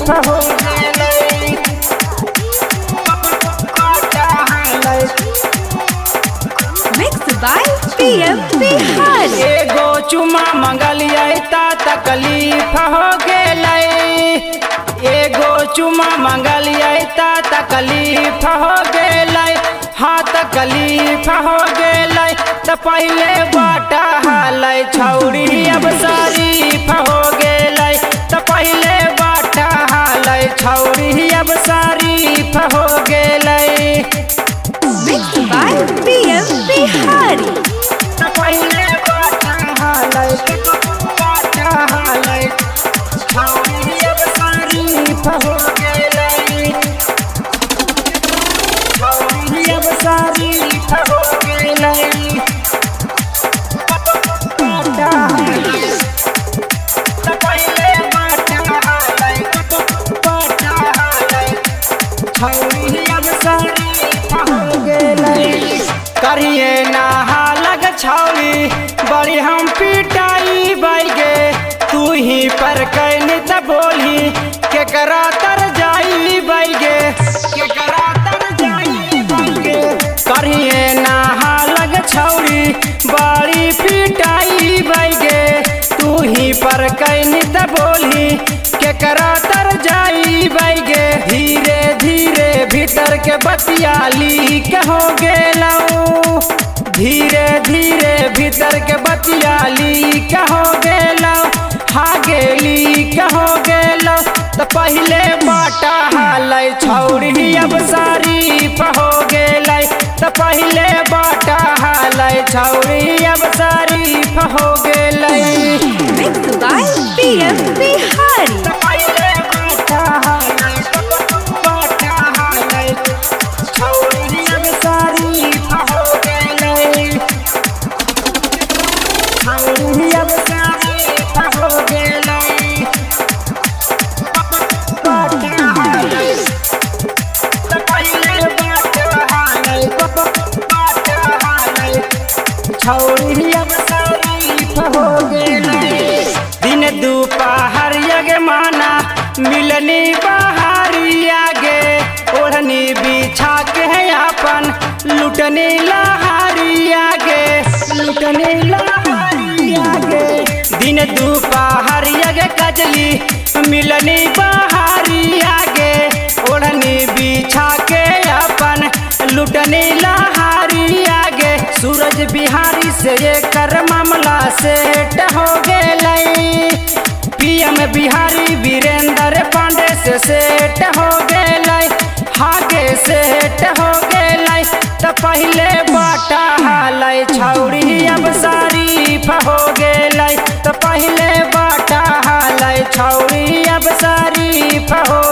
शरीफ हो गेलै बाटा हालै Mixed by PM Bihar. एगो चुमा मंगलियै ता तकलीफ हो गेलै एगो चुमा मंगलियै ता तकलीफ हो गेलै हाँ तकलीफ हो गेलै त पहले बाटा हालै छौरी अब शरीफ हो गेलै त पहले बाटा हालै छौरी अब शरीफ हो गेलै Mixed by PM Bihar. त पहले बाटा हालै छौरी अब शरीफ हो गेलै छौरी अब शरीफ हो गेलै बाटा हालै त पहले बाटा हालै छौरी अब शरीफ हो गेलै करिए नहा लग छौरी बड़ी हम पिटाई बैगे तू ही पर कैनी त बोली केकरा तर जाई बैगे केकरा तर जाई बैगे करिए नहा लग छौरी बड़ी पिटाई बैगे तू ही पर कैनी त बोली केकरा तर जाई बैगे धीरे धीरे भीतर के बतियाली कहो गेलौ धीरे धीरे भीतर के बतियाली कहो गेलौ हा गेली कहो गेलौ त पहले बाटा हालै छौरी अब शरीफ हो गेलै त पहले बाटा हालै छौरी अब शरीफ हो गेलै Mixed by PM Bihar. त पहले बाटा हालै छौरी अब शरीफ हो गेलै छौरी अब शरीफ हो गेलै बाटा हालै त पहले बाटा हालै छौरी अब शरीफ हो गेलै दिन दोपहर यगे माना मिलनी बहारी आगे ओढ़नी बिछा के है अपन लुटनी लहारी आगे लुटनी लहारी आगे दिन दोपहर यगे कजली मिलनी बहारी आगे ओढ़नी बिछा के अपन लुटनी लहारी आगे सूरज बिहारी से ये कर मामला सेट हो गेलै PM बिहारी वीरेंद्र पांडे से सेट हो गेलै हागे सेट हो गेलै त पहले बाटा हालै छौरी अब शरीफ हो गेलै त पहले बाटा हालै छौरी अब शरीफ हो